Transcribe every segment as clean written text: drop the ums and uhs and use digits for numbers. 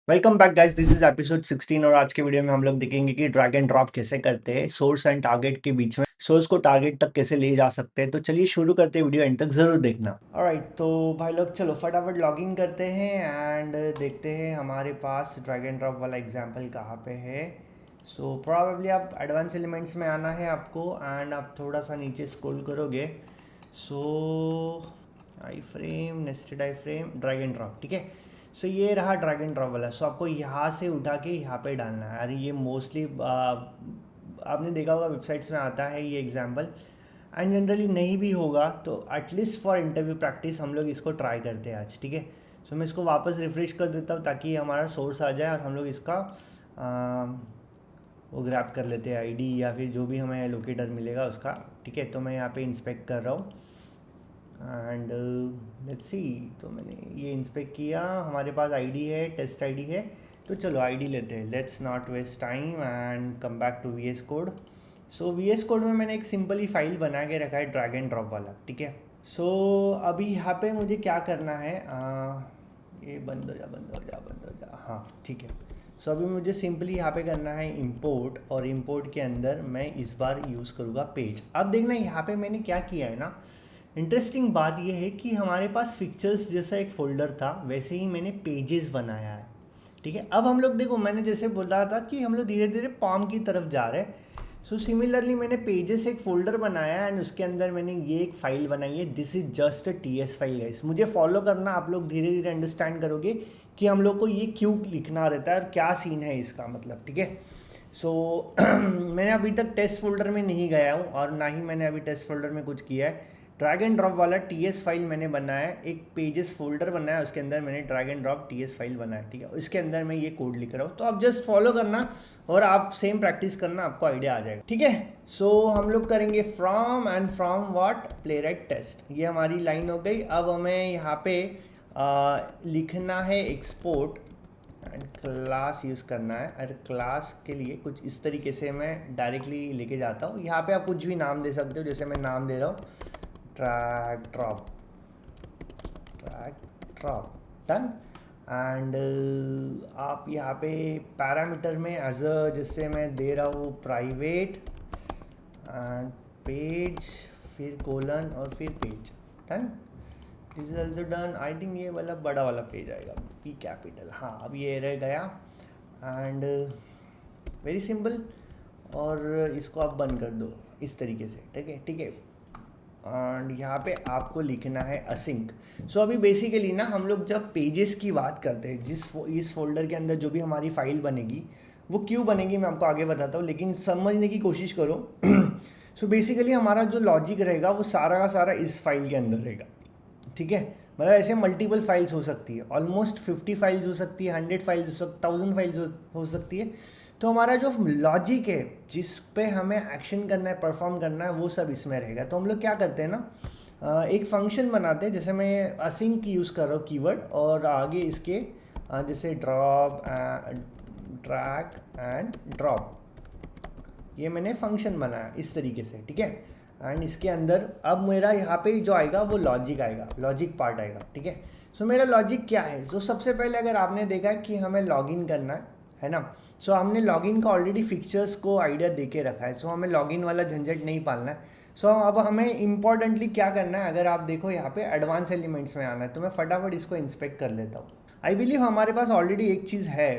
Welcome back guys, this is episode 16 और आज के वीडियो में हम लोग देखेंगे कि ड्रैग एंड ड्रॉप कैसे करते हैं, सोर्स एंड टारगेट के बीच में सोर्स को टारगेट तक कैसे ले जा सकते हैं। तो चलिए शुरू करते हैं, वीडियो एंड तक जरूर देखना। ऑलराइट, तो भाई लोग चलो फटाफट लॉगिन करते हैं एंड देखते हैं हमारे पास ड्रैग एंड ड्रॉप वाला एग्जांपल कहाँ पे है। सो प्रोबेबली आप एडवांस एलिमेंट्स में आना है आपको एंड आप थोड़ा सा नीचे स्क्रॉल करोगे। So iframe, nested iframe, drag and drop, ठीक है। सो ये रहा ड्रैग एंड ड्रॉप वाला। सो आपको यहाँ से उठा के यहाँ पे डालना है। अरे ये मोस्टली आपने देखा होगा वेबसाइट्स में आता है ये एग्जांपल, एंड जनरली नहीं भी होगा तो एटलीस्ट फॉर इंटरव्यू प्रैक्टिस हम लोग इसको ट्राई करते हैं आज, ठीक है। सो मैं इसको वापस रिफ्रेश कर देता हूँ ताकि हमारा सोर्स आ जाए और हम लोग इसका वो ग्रैब कर लेते हैं आईडी या फिर जो भी हमें लोकेटर मिलेगा उसका, ठीक है। तो मैं यहाँ पे इंस्पेक्ट कर रहा हूँ एंड लेट्स सी। तो मैंने ये इंस्पेक्ट किया, हमारे पास आईडी है, टेस्ट आईडी है। तो चलो आईडी लेते हैं, let's not waste time and come back to VS code. So VS code में मैंने एक सिंपली फाइल बना के रखा है ड्रैग एंड ड्रॉप वाला, ठीक है। सो अभी यहाँ पे मुझे क्या करना है, ये बंद हो जा बंद हो जा बंद हो जा, हाँ ठीक है। सो अभी मुझे सिंपली यहाँ पे करना है इंपोर्ट, और इंपोर्ट के अंदर मैं इस बार यूज़ करूँगा पेज। अब देखना यहाँ पे मैंने क्या किया है ना, इंटरेस्टिंग बात यह है कि हमारे पास पिक्चर्स जैसा एक फोल्डर था वैसे ही मैंने पेजेस बनाया है, ठीक है। अब हम लोग देखो, मैंने जैसे बोला था कि हम लोग धीरे धीरे फॉर्म की तरफ जा रहे हैं। सो सिमिलरली मैंने पेजेस एक फोल्डर बनाया एंड उसके अंदर मैंने ये एक फाइल बनाई है। This is just a TS file guys, मुझे फॉलो करना, आप लोग धीरे धीरे अंडरस्टैंड करोगे कि हम लोग को ये क्यों लिखना रहता है और क्या सीन है इसका, मतलब, ठीक है। सो मैंने अभी तक टेस्ट फोल्डर में नहीं गया हूँ और ना ही मैंने अभी टेस्ट फोल्डर में कुछ किया है। ड्रैग एंड ड्रॉप वाला टीएस फाइल मैंने बनाया है, एक पेजेस फोल्डर बनाया है, उसके अंदर मैंने drag and drop TS file बनाया है, ठीक है। इसके अंदर मैं ये कोड लिख रहा हूँ, तो आप जस्ट फॉलो करना और आप सेम प्रैक्टिस करना, आपको आइडिया आ जाएगा, ठीक है। सो हम लोग करेंगे from and from what play right test, ये हमारी लाइन हो गई। अब हमें यहाँ पे लिखना है एक्सपोर्ट एंड क्लास यूज़ करना है। और क्लास के लिए कुछ इस तरीके से मैं डायरेक्टली लेके जाता हूँ। यहाँ पे आप कुछ भी नाम दे सकते हो, जैसे मैं नाम दे रहा हूँ drag drop, drag drop, done. And आप यहाँ पे पैरामीटर में एज अ, जैसे मैं दे रहा हूँ प्राइवेट एंड पेज, फिर कोलन और फिर page, done. This is also done. I think ये वाला बड़ा वाला पेज आएगा, पी कैपिटल, हाँ अब ये रह गया एंड वेरी सिंपल। और इसको आप बंद कर दो इस तरीके से, ठीक है, ठीक है। एंड यहाँ पे आपको लिखना है असिंक। सो अभी बेसिकली ना हम लोग जब पेजेस की बात करते हैं, इस फोल्डर के अंदर जो भी हमारी फाइल बनेगी वो क्यों बनेगी मैं आपको आगे बताता हूँ, लेकिन समझने की कोशिश करो। सो बेसिकली हमारा जो लॉजिक रहेगा वो सारा का सारा इस फाइल के अंदर रहेगा, ठीक है। मतलब ऐसे मल्टीपल फाइल्स हो सकती है, ऑलमोस्ट 50 फाइल्स हो सकती है, 100 फाइल्स, 1000 फाइल्स हो सकती है। तो हमारा जो लॉजिक है जिस पे हमें एक्शन करना है, परफॉर्म करना है, वो सब इसमें रहेगा। तो हम लोग क्या करते हैं ना, एक फंक्शन बनाते हैं, जैसे मैं असिंक यूज़ कर रहा हूँ कीवर्ड, और आगे इसके जैसे ड्रॉप, ड्रैग एंड ड्रॉप, ये मैंने फंक्शन बनाया इस तरीके से, ठीक है। एंड इसके अंदर अब मेरा यहाँ पे जो आएगा वो लॉजिक आएगा, लॉजिक पार्ट आएगा, ठीक है। सो मेरा लॉजिक क्या है, तो सबसे पहले अगर आपने देखा कि हमें लॉगिन करना है ना, सो हमने लॉगिन का ऑलरेडी फिक्चर्स को आइडिया दे के रखा है। सो हमें लॉगिन वाला झंझट नहीं पालना है। सो अब हमें इंपॉर्टेंटली क्या करना है, अगर आप देखो यहाँ पे एडवांस एलिमेंट्स में आना है, तो मैं फटाफट इसको इंस्पेक्ट कर लेता हूँ। आई बिलीव हमारे पास ऑलरेडी एक चीज़ है,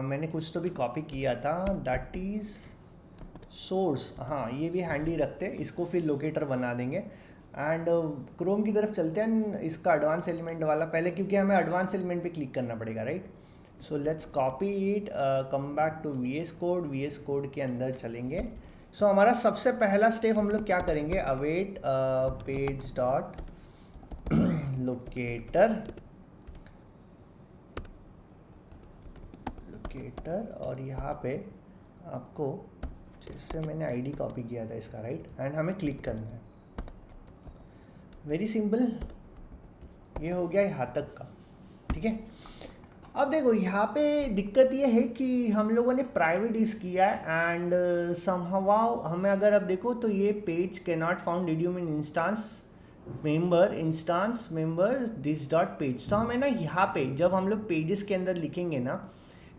मैंने कुछ तो भी कॉपी किया था, दैट इज़ सोर्स। हाँ ये भी हैंडी रखते हैं, इसको फिर लोकेटर बना देंगे। एंड क्रोम की तरफ चलते हैं, इसका एडवांस एलिमेंट वाला पहले, क्योंकि हमें एडवांस एलिमेंट पे क्लिक करना पड़ेगा, right. So let's copy it, come back to VS code, VS code के अंदर चलेंगे। सो हमारा सबसे पहला स्टेप हम लोग क्या करेंगे, await page dot locator, locator, और यहाँ पे आपको जिससे मैंने आईडी कॉपी किया था इसका, राइट, एंड हमें क्लिक करना है। वेरी सिंपल, ये हो गया यहाँ तक का, ठीक है। अब देखो यहाँ पे दिक्कत ये है कि हम लोगों ने प्राइवेट यूज़ किया है एंड समहाउ हमें, अगर अब देखो तो ये page can not found redeem in instance member instance member this dot page. तो हमें ना यहाँ पे जब हम लोग पेजेस के अंदर लिखेंगे ना,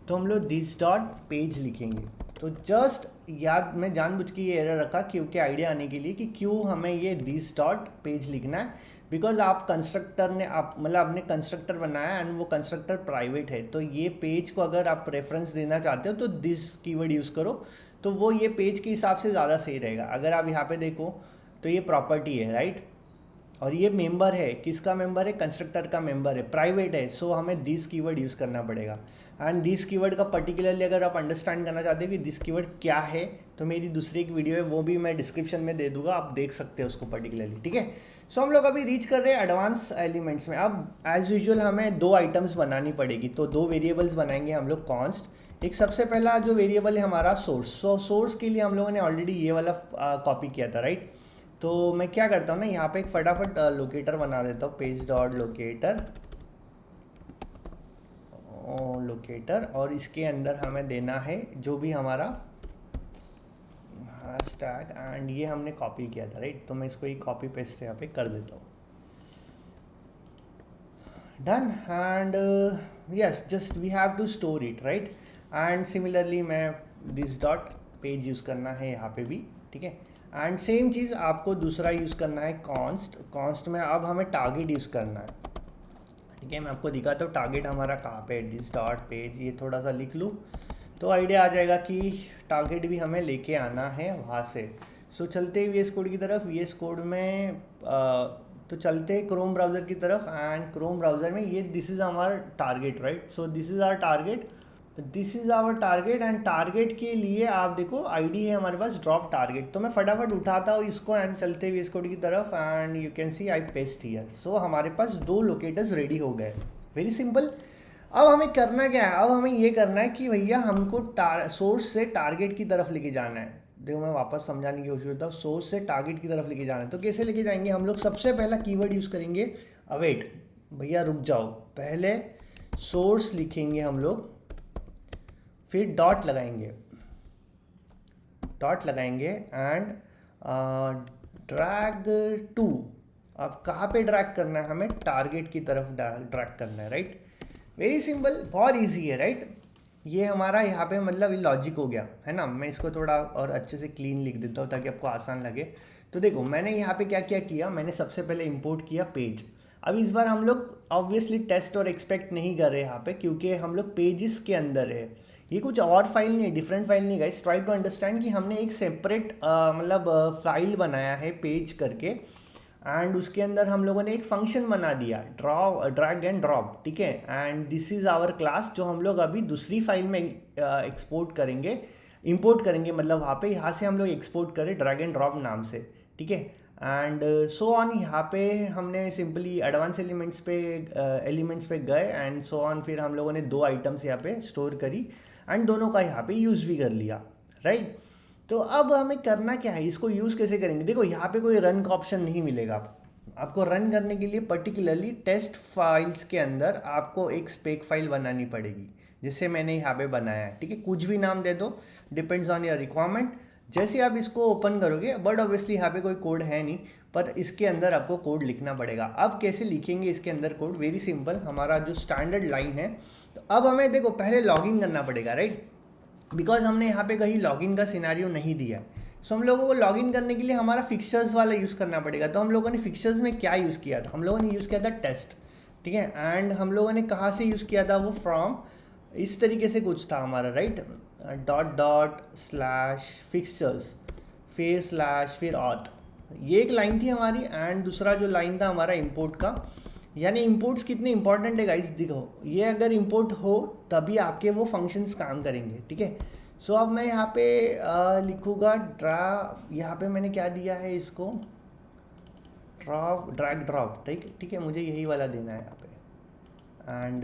तो हम लोग दिस डॉट पेज लिखेंगे। तो जस्ट याद, मैं जानबूझ के ये एरर रखा क्योंकि आइडिया आने के लिए कि क्यों हमें ये दिस डॉट पेज लिखना है। बिकॉज आप कंस्ट्रक्टर ने आप मतलब आपने कंस्ट्रक्टर बनाया एंड वो कंस्ट्रक्टर प्राइवेट है, तो ये पेज को अगर आप रेफरेंस देना चाहते हो तो दिस कीवर्ड यूज़ करो, तो वो ये पेज के हिसाब से ज़्यादा सही रहेगा। अगर आप यहाँ पे देखो तो ये प्रॉपर्टी है, राइट, और ये मेंबर है, किसका मेंबर है, कंस्ट्रक्टर का मेंबर है, प्राइवेट है, सो हमें दिस कीवर्ड यूज़ करना पड़ेगा। एंड दिस कीवर्ड का पर्टिकुलरली अगर आप अंडरस्टैंड करना चाहते हो कि दिस कीवर्ड क्या है, तो मेरी दूसरी एक वीडियो है, वो भी मैं डिस्क्रिप्शन में दे दूंगा, आप देख सकते हो उसको पर्टिकुलरली, ठीक है। सो हम लोग अभी रीच कर रहे हैं एडवांस एलिमेंट्स में। अब एज यूजुअल हमें दो आइटम्स बनानी पड़ेगी, तो दो वेरिएबल्स बनाएंगे हम लोग कॉन्स्ट। एक सबसे पहला जो वेरिएबल है हमारा सोर्स। सो सोर्स के लिए हम लोगों ने ऑलरेडी ये वाला कॉपी किया था, राइट। तो मैं क्या करता हूँ ना, यहाँ पे एक फटाफट लोकेटर बना देता हूँ, पेज डॉट लोकेटर लोकेटर, और इसके अंदर हमें देना है जो भी हमारा हैशटैग, एंड ये हमने कॉपी किया था, राइट। तो मैं इसको एक कॉपी पेस्ट यहाँ पे कर देता हूँ, done. And yes, just we have to store it, right. And similarly मैं दिस डॉट पेज यूज़ करना है यहाँ पे भी, ठीक है। एंड सेम चीज़ आपको दूसरा यूज़ करना है कॉन्स्ट में अब हमें टारगेट यूज़ करना है, ठीक है। मैं आपको दिखाता हूँ टारगेट हमारा कहाँ पे है, दिस डॉट पेज। ये थोड़ा सा लिख लूँ तो आइडिया आ जाएगा कि टारगेट भी हमें लेके आना है वहाँ से। सो चलते हैं VS कोड की तरफ। VS कोड में तो चलते हैं क्रोम ब्राउज़र की तरफ, एंड क्रोम ब्राउज़र में ये this is our target, right. So this is our target, this is our target. And target के लिए आप देखो आईडी है हमारे पास ड्रॉप टारगेट, तो मैं फटाफट उठाता हूँ इसको एंड चलते हुए VS कोड की तरफ, and you can see I paste here. So हमारे पास दो लोकेटर्स रेडी हो गए, वेरी सिंपल। अब हमें करना क्या है, अब हमें ये करना है कि भैया हमको सोर्स से टारगेट की तरफ लेके जाना है। देखो मैं वापस समझाने की कोशिश करता हूँ, सोर्स से टारगेट की तरफ लेके जाना है। तो कैसे लेके जाएंगे हम लोग, सबसे पहला कीवर्ड यूज़ करेंगे अवेट। भैया रुक जाओ, पहले सोर्स लिखेंगे हम लोग, फिर डॉट लगाएंगे एंड ड्रैग टू। अब कहाँ पे ड्रैग करना है, हमें टारगेट की तरफ ड्रैग करना है, राइट। वेरी सिंपल, बहुत इजी है, राइट। ये हमारा यहाँ पे मतलब ये लॉजिक हो गया है ना। मैं इसको थोड़ा और अच्छे से क्लीन लिख देता हूँ ताकि आपको आसान लगे। तो देखो मैंने यहाँ पे क्या क्या किया, मैंने सबसे पहले इंपोर्ट किया पेज। अब इस बार हम लोग ऑब्वियसली टेस्ट और एक्सपेक्ट नहीं कर रहे यहाँ पे, क्योंकि हम लोग पेजेस के अंदर है, ये कुछ और फाइल नहीं है, डिफरेंट फाइल नहीं। गाइस ट्राई टू अंडरस्टैंड कि हमने एक सेपरेट मतलब फाइल बनाया है पेज करके, एंड उसके अंदर हम लोगों ने एक फंक्शन बना दिया ड्रैग एंड ड्रॉप, ठीक है। And this is our class जो हम लोग अभी दूसरी फाइल में एक्सपोर्ट करेंगे, इंपोर्ट करेंगे, मतलब वहाँ पे यहाँ से हम लोग एक्सपोर्ट करें ड्रैग एंड ड्रॉप नाम से, ठीक है। एंड सो ऑन, यहाँ पे हमने सिंपली एडवांस एलिमेंट्स पे गए एंड सो ऑन, फिर हम लोगों ने दो आइटम्स यहाँ पे स्टोर करी एंड दोनों का यहाँ पे यूज़ भी कर लिया, राइट। तो अब हमें करना क्या है, इसको यूज़ कैसे करेंगे। देखो यहाँ पे कोई रन का ऑप्शन नहीं मिलेगा आपको रन करने के लिए पर्टिकुलरली टेस्ट फाइल्स के अंदर आपको एक स्पेक फाइल बनानी पड़ेगी, जैसे मैंने यहाँ पे बनाया है, ठीक है। कुछ भी नाम दे दो, डिपेंड्स ऑन योर रिक्वायरमेंट। जैसे आप इसको ओपन करोगे, बट ऑब्वियसली यहाँ पे कोई कोड है नहीं, पर इसके अंदर आपको कोड लिखना पड़ेगा। अब कैसे लिखेंगे इसके अंदर कोड, वेरी सिंपल, हमारा जो स्टैंडर्ड लाइन है। तो अब हमें देखो पहले लॉगिन करना पड़ेगा, राइट, बिकॉज हमने यहाँ पे कहीं लॉगिन का सिनेरियो नहीं दिया है। सो हम लोगों को लॉगिन करने के लिए हमारा फिक्चर्स वाला यूज़ करना पड़ेगा। तो हम लोगों ने फिक्चर्स में क्या यूज़ किया था, हम लोगों ने यूज़ किया था टेस्ट, ठीक है। एंड हम लोगों ने कहाँ से यूज़ किया था, वो फ्रॉम इस तरीके से कुछ था हमारा, right, dot dot slash fixtures फिर स्लैश फिर ऑथ, ये एक लाइन थी हमारी। एंड दूसरा जो लाइन था हमारा इंपोर्ट का, यानी इंपोर्ट्स कितने इंपॉर्टेंट है गाइस, देखो ये अगर इंपोर्ट हो तभी आपके वो फंक्शंस काम करेंगे, ठीक है। सो अब मैं यहाँ पे लिखूँगा यहाँ पे मैंने क्या दिया है इसको, ड्रैग ड्रॉप, ठीक है, मुझे यही वाला देना है यहाँ पे। एंड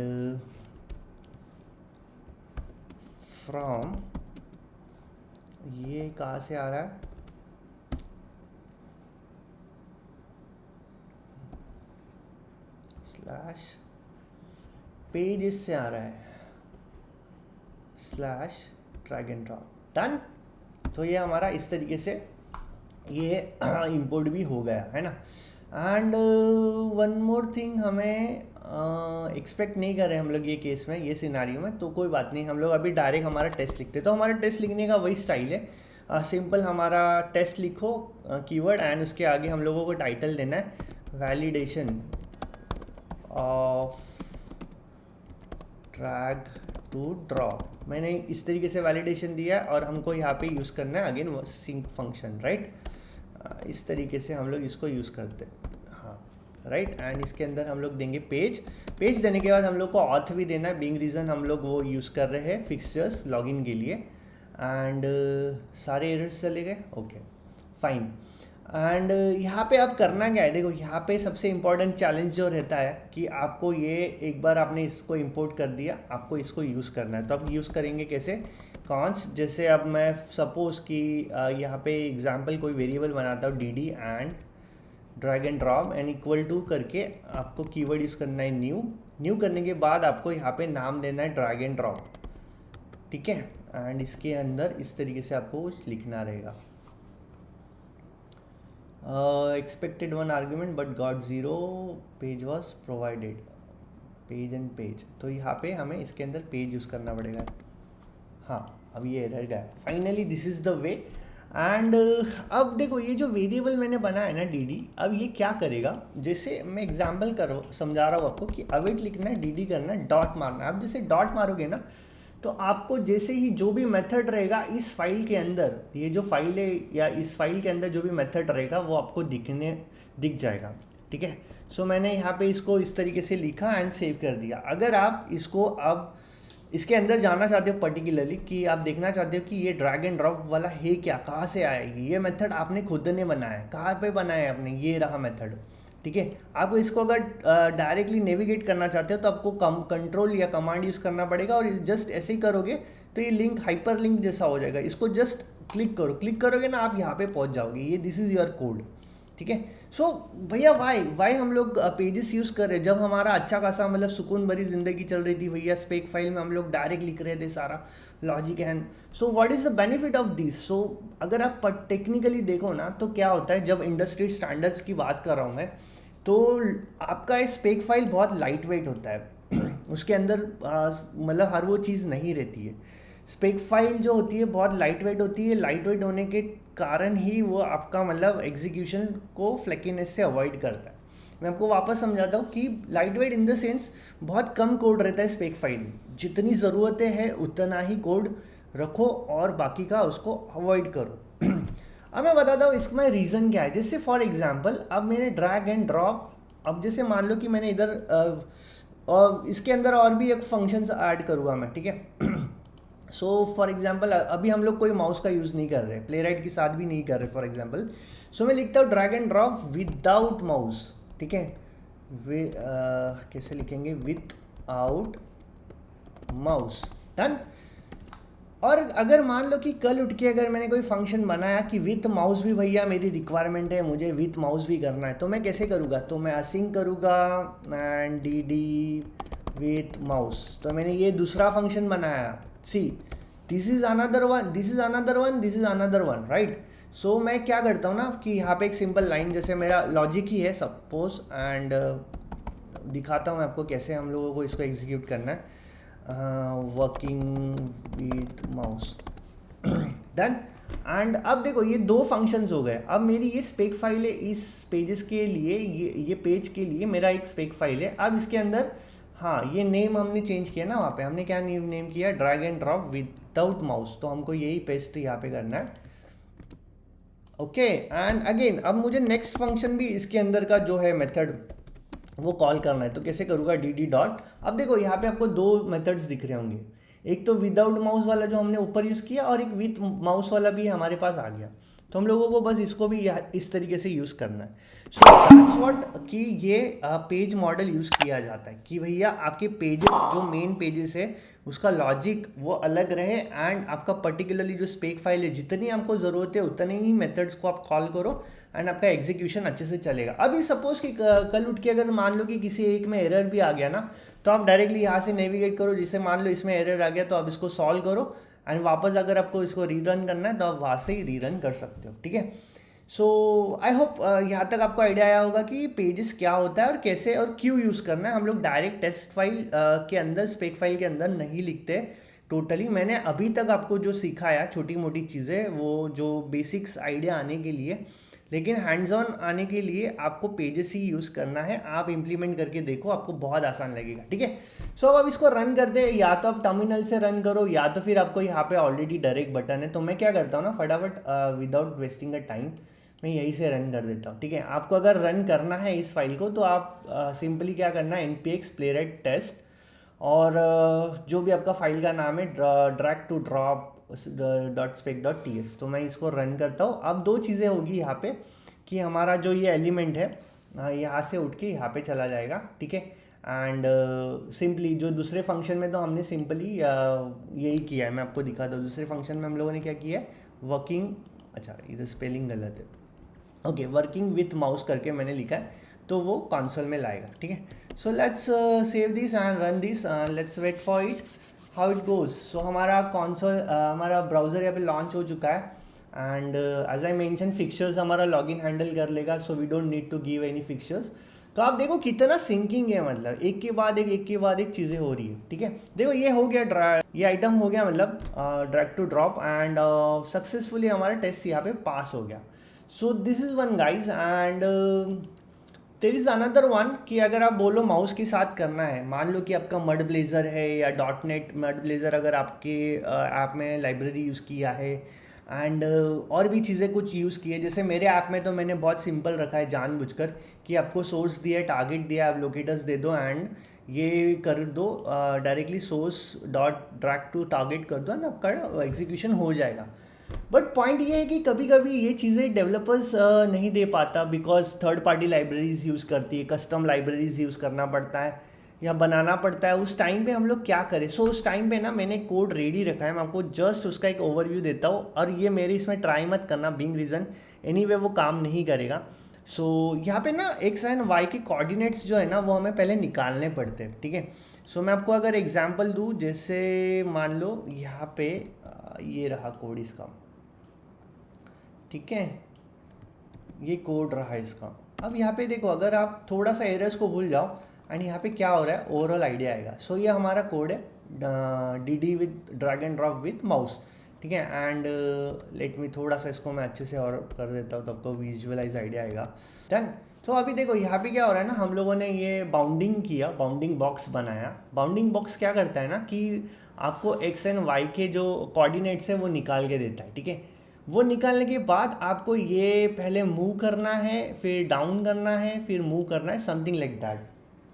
फ्रॉम, ये कहाँ से आ रहा है, स्लैश पेज इससे आ रहा है, slash drag and drop, done. तो ये हमारा इस तरीके से ये इंपोर्ट भी हो गया है ना। एंड वन मोर थिंग हमें एक्सपेक्ट नहीं कर रहे हम लोग ये केस में, ये सिनारियो में, तो कोई बात नहीं, हम लोग अभी डायरेक्ट हमारा टेस्ट लिखते हैं। तो हमारा टेस्ट लिखने का वही स्टाइल है, सिंपल हमारा टेस्ट लिखो कीवर्ड एंड उसके आगे हम लोगों को टाइटल देना है validation of drag to drop. मैंने इस तरीके से वैलिडेशन दिया है और हमको यहाँ पे यूज़ करना है अगेन सिंक फंक्शन, राइट। इस तरीके से हम लोग इसको यूज़ करते हैं, हाँ राइट। एंड इसके अंदर हम लोग देंगे पेज देने के बाद हम लोग को ऑथ भी देना है, बीइंग रीज़न हम लोग वो यूज़ कर रहे हैं फिक्सचर्स लॉगिन के लिए। एंड सारे एरर्स चले गए, ओके फाइन। एंड यहाँ पे आप करना क्या है, देखो यहाँ पे सबसे इम्पॉर्टेंट चैलेंज जो रहता है कि आपको ये एक बार आपने इसको इंपोर्ट कर दिया, आपको इसको यूज़ करना है। तो आप यूज़ करेंगे कैसे, कॉन्स्ट, जैसे अब मैं सपोज़ कि यहाँ पे एग्जांपल कोई वेरिएबल बनाता हूँ D and drag and drop and equal to करके आपको कीवर्ड यूज़ करना है न्यू करने के बाद आपको यहाँ पे नाम देना है ड्रैग एंड ड्रॉप, ठीक है। एंड इसके अंदर इस तरीके से आपको कुछ लिखना रहेगा, expected one argument but got 0 page was provided, page and page. तो यहाँ पे हमें इसके अंदर पेज यूज़ करना पड़ेगा, हाँ अब ये एरर गया है। Finally this is the way. And अब देखो ये जो वेरिएबल मैंने बनाया है ना डी, अब ये क्या करेगा, जैसे मैं एग्जांपल समझा रहा हूँ आपको कि अवेट लिखना है, डी करना है, डॉट मारना है। अब जैसे डॉट मारोगे ना तो आपको जैसे ही जो भी मेथड रहेगा इस फाइल के अंदर, ये जो फाइल है या इस फाइल के अंदर जो भी मेथड रहेगा वो आपको दिख जाएगा, ठीक है। सो मैंने यहाँ पे इसको इस तरीके से लिखा एंड सेव कर दिया। अगर आप इसको अब इसके अंदर जाना चाहते हो पर्टिकुलरली कि आप देखना चाहते हो कि ये ड्रैग एंड ड्रॉप वाला है क्या, कहाँ से आएगी, ये मेथड आपने खुद ने बनाया है, कहाँ पे बनाया है आपने, ये रहा मेथड, ठीक है। आपको इसको अगर डायरेक्टली नेविगेट करना चाहते हो तो आपको कंट्रोल या कमांड यूज़ करना पड़ेगा और जस्ट ऐसे ही करोगे तो ये लिंक हाइपर लिंक जैसा हो जाएगा। इसको जस्ट क्लिक करोगे ना आप यहाँ पे पहुँच जाओगे, ये दिस इज़ योर कोड, ठीक है। सो भैया वाई हम लोग पेजेस यूज़ कर रहे हैं, जब हमारा अच्छा खासा मतलब सुकून भरी ज़िंदगी चल रही थी भैया, स्पेक फाइल में हम लोग डायरेक्ट लिख रहे थे सारा logic and so what is the benefit of this. So अगर आप टेक्निकली देखो ना तो क्या होता है, जब इंडस्ट्री स्टैंडर्ड्स की बात कर रहा हूँ मैं, तो आपका स्पेक फाइल बहुत लाइट वेट होता है उसके अंदर मतलब हर वो चीज़ नहीं रहती है। स्पेक फाइल जो होती है बहुत लाइट वेट होती है, लाइट वेट होने के कारण ही वो आपका मतलब एग्जीक्यूशन को फ्लैकीनेस से अवॉइड करता है। मैं आपको वापस समझाता हूँ कि light weight in the sense बहुत कम कोड रहता है स्पेक फाइल में, जितनी ज़रूरतें हैं उतना ही कोड रखो और बाकी का उसको अवॉइड करो। अब मैं बताता हूँ इसमें रीज़न क्या है। जैसे फॉर एग्जांपल अब मैंने ड्रैग एंड ड्रॉप, अब जैसे मान लो कि मैंने इधर और इसके अंदर और भी एक फंक्शंस ऐड करूँगा मैं, ठीक है। सो फॉर एग्जांपल अभी हम लोग कोई माउस का यूज़ नहीं कर रहे, प्ले राइट के साथ भी नहीं कर रहे फॉर एग्जांपल। सो मैं लिखता हूँ drag and drop without mouse, ठीक है। कैसे लिखेंगे, विथ आउट माउस, डन। और अगर मान लो कि कल उठ के अगर मैंने कोई फंक्शन बनाया कि विथ माउस भी भैया मेरी रिक्वायरमेंट है, मुझे विथ माउस भी करना है, तो मैं कैसे करूँगा, तो मैं असिंग करूँगा एंड डी विथ माउस। तो मैंने ये दूसरा फंक्शन बनाया, see this is another one, this is another one, this is another one, right. So मैं क्या करता हूँ ना कि यहाँ पे एक सिंपल लाइन, जैसे मेरा लॉजिक ही है सपोज, एंड दिखाता हूँ मैं आपको कैसे हम लोगों को इसको एग्जीक्यूट करना है, working with mouse, done. And अब देखो ये दो फंक्शंस हो गए। अब मेरी ये स्पेक फाइल है, इस पेजेस के लिए ये पेज के लिए मेरा एक स्पेक फाइल है। अब इसके अंदर हाँ ये नेम हमने चेंज किया ना, वहाँ पे हमने क्या नेम किया, drag and drop without mouse, तो हमको यही पेस्ट यहाँ पे करना है, ओके। एंड अगेन अब मुझे नेक्स्ट फंक्शन भी इसके अंदर का जो है मेथड वो कॉल करना है, तो कैसे करूँगा, डी डॉट। अब देखो यहाँ पे आपको दो मेथड्स दिख रहे होंगे, एक तो विदाउट माउस वाला जो हमने ऊपर यूज़ किया और एक विथ माउस वाला भी हमारे पास आ गया। तो हम लोगों को बस इसको भी इस तरीके से यूज़ करना है। सो दैट्स व्हाट कि ये पेज मॉडल यूज़ किया जाता है कि भैया आपके पेजेस जो मेन पेजेस है उसका लॉजिक वो अलग रहे एंड आपका पर्टिकुलरली जो स्पेक फाइल है जितनी आपको ज़रूरत है उतने ही मेथड्स को आप कॉल करो एंड आपका एग्जीक्यूशन अच्छे से चलेगा। अभी सपोज कि कल उठ के अगर मान लो कि किसी एक में एरर भी आ गया ना, तो आप डायरेक्टली यहाँ से नेविगेट करो, जिससे मान लो इसमें एरर आ गया तो आप इसको सॉल्व करो एंड वापस अगर आपको इसको रीरन करना है तो आप वहाँ से ही रीरन कर सकते हो, ठीक है। सो आई होप यहाँ तक आपको आइडिया आया होगा कि पेजेस क्या होता है और कैसे और क्यों यूज़ करना है। हम लोग डायरेक्ट टेस्ट फाइल के अंदर, स्पेक फाइल के अंदर नहीं लिखते टोटली। मैंने अभी तक आपको जो सिखाया छोटी मोटी चीज़ें, वो जो बेसिक्स आइडिया आने के लिए, लेकिन हैंड्स ऑन आने के लिए आपको पेजेस ही यूज़ करना है। आप इम्प्लीमेंट करके देखो, आपको बहुत आसान लगेगा, ठीक है। सो अब इसको रन करते हैं। या तो आप टर्मिनल से रन करो, या तो फिर आपको यहाँ पे ऑलरेडी डायरेक्ट बटन है। तो मैं क्या करता हूँ ना, फटाफट विदाउट वेस्टिंग अ टाइम मैं यहीं से रन कर देता हूँ, ठीक है। आपको अगर रन करना है इस फाइल को तो आप सिंपली क्या करना है, npx playwright टेस्ट, और जो भी आपका फाइल का नाम है ड्रैग टू ड्रॉप .spec.ts, तो मैं इसको रन करता हूँ। अब दो चीज़ें होगी यहाँ पे कि हमारा जो ये एलिमेंट है यहाँ से उठ के यहाँ पे चला जाएगा, ठीक है। एंड सिंपली जो दूसरे फंक्शन में तो हमने सिंपली यही किया है। मैं आपको दिखाता हूँ दूसरे फंक्शन में हम लोगों ने क्या किया है, वर्किंग, अच्छा इधर स्पेलिंग गलत है, ओके, वर्किंग विथ माउस करके मैंने लिखा है, तो वो कंसोल में लाएगा, ठीक है। So let's save this and run this, let's wait for it how it goes. So हमारा कंसोल, हमारा ब्राउज़र यहाँ पे लॉन्च हो चुका है। And as I mention, fixtures हमारा लॉगिन हैंडल कर लेगा, so we don't need to give any fixtures. तो आप देखो कितना सिंकिंग है, मतलब एक के बाद एक चीज़ें हो रही है, ठीक है। देखो ये हो गया, ये आइटम हो गया, मतलब drag to drop, and successfully हमारा टेस्ट यहाँ पे पास हो गया। So this is one guys, and there is another one कि अगर आप बोलो माउस के साथ करना है, मान लो कि आपका मड ब्लेज़र है या डॉट नेट मड ब्लेज़र अगर आपके ऐप में लाइब्रेरी यूज़ किया है, एंड और भी चीज़ें कुछ यूज़ की है। जैसे मेरे ऐप में तो मैंने बहुत सिंपल रखा है जानबूझकर कि आपको सोर्स दिया है, टारगेट दिया है, आप लोकेटर्स दे दो एंड ये कर दो, directly source dot drag to target कर दो एंड आपका एग्जीक्यूशन हो जाएगा। बट पॉइंट ये है कि कभी कभी ये चीज़ें डेवलपर्स नहीं दे पाता, because third party libraries use करती है, कस्टम लाइब्रेरीज यूज़ करना पड़ता है या बनाना पड़ता है। उस टाइम पे हम लोग क्या करें? सो उस टाइम पे ना मैंने कोड रेडी रखा है, मैं आपको जस्ट उसका एक ओवरव्यू देता हूँ। और ये मेरे इसमें ट्राई मत करना, बिंग रीज़न एनीवे वो काम नहीं करेगा। सो यहाँ पे ना एक्स एंड वाई के कोऑर्डिनेट्स जो है ना वो हमें पहले निकालने पड़ते हैं, ठीक है। सो मैं आपको अगर एग्जांपल दूँ, जैसे मान लो यहाँ पे ये रहा कोड इसका, ठीक है, ये कोड रहा इसका। अब यहाँ पे देखो, अगर आप थोड़ा सा एरर्स को भूल जाओ एंड यहाँ पे क्या हो रहा है ओवरऑल आइडिया आएगा। सो ये हमारा कोड है, D with drag and drop with mouse, ठीक है। एंड लेट मी थोड़ा सा इसको मैं अच्छे से और कर देता हूँ तो आपको विजुअलाइज आइडिया आएगा। डन। तो अभी देखो यहाँ पे क्या हो रहा है ना, हम लोगों ने ये बाउंडिंग किया, बाउंडिंग बॉक्स बनाया। बाउंडिंग बॉक्स क्या करता है ना कि आपको एक्स एंड वाई के जो कोऑर्डिनेट्स है वो निकाल के देता है, ठीक है। वो निकालने के बाद आपको ये पहले मूव करना है, फिर डाउन करना है, फिर मूव करना है, समथिंग लाइक दैट।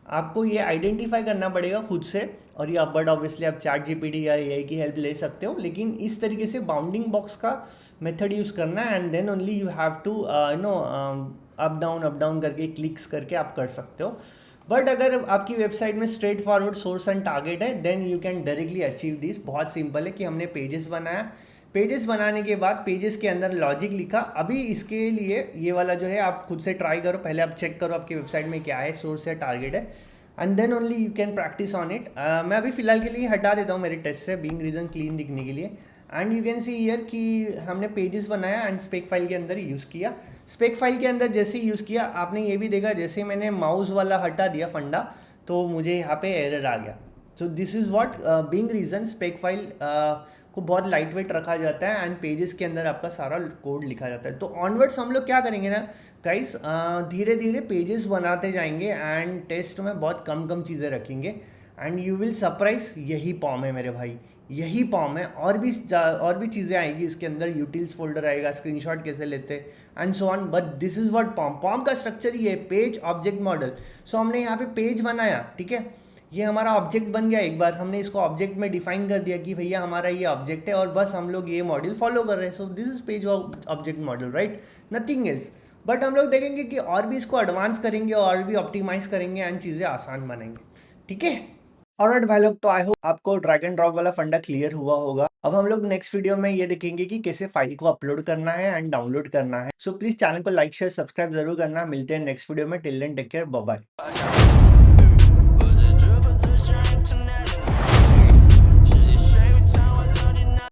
आपको ये आइडेंटिफाई करना पड़ेगा खुद से, और ये बट ऑब्वियसली आप चैट जीपीटी या एआई की हेल्प ले सकते हो, लेकिन इस तरीके से बाउंडिंग बॉक्स का मेथड यूज़ करना है। And then only you have to up down करके क्लिक्स करके आप कर सकते हो। बट अगर आपकी वेबसाइट में straight forward source and target है, then you can directly achieve this. बहुत सिंपल है कि हमने पेजेस बनाया, पेजेस बनाने के बाद पेजेस के अंदर लॉजिक लिखा। अभी इसके लिए ये वाला जो है आप खुद से ट्राई करो, पहले आप चेक करो आपकी वेबसाइट में क्या है, सोर्स है, टारगेट है, and then only you can practise on it. मैं अभी फिलहाल के लिए हटा देता हूँ मेरे टेस्ट से, बीइंग रीजन क्लीन दिखने के लिए। And you can see here कि हमने पेजेस बनाया एंड स्पेक फाइल के अंदर यूज़ किया। स्पेक फाइल के अंदर जैसे ही यूज़ किया, आपने ये भी देखा जैसे मैंने माउस वाला हटा दिया फंडा, तो मुझे यहाँ पे एरर आ गया। So this is what being reason spec file को बहुत लाइट वेट रखा जाता है एंड पेजेस के अंदर आपका सारा कोड लिखा जाता है। तो ऑनवर्ड्स हम लोग क्या करेंगे ना गाइस, धीरे धीरे पेजेस बनाते जाएंगे एंड टेस्ट में बहुत कम कम चीज़ें रखेंगे एंड यू विल सरप्राइज। यही पॉम है मेरे भाई, यही पॉम है। और भी चीज़ें आएगी इसके अंदर, यूटिल्स फोल्डर आएगा, स्क्रीनशॉट कैसे लेते and so on. But this is what POM का स्ट्रक्चर ही है, पेज ऑब्जेक्ट मॉडल। सो हमने यहाँ पे पेज बनाया, ठीक है, ये हमारा ऑब्जेक्ट बन गया। एक बार हमने इसको ऑब्जेक्ट में डिफाइन कर दिया कि भैया हमारा ये ऑब्जेक्ट है और बस हम लोग ये मॉडल फॉलो कर रहे हैं। So this is page object model, right, nothing else. But हम लोग देखेंगे कि और भी इसको एडवांस करेंगे और भी ऑप्टिमाइज करेंगे एंड चीज़ें आसान बनाएंगे, ठीक है। ऑलराइट भाई लोग, तो आई होप आपको ड्रैग एंड ड्रॉप वाला फंडा क्लियर हुआ होगा। अब हम लोग नेक्स्ट वीडियो में ये देखेंगे कि कैसे फाइल को अपलोड करना है एंड डाउनलोड करना है। सो प्लीज चैनल को लाइक शेयर सब्सक्राइब जरूर करना। मिलते हैं नेक्स्ट वीडियो में। Till then take care, bye bye.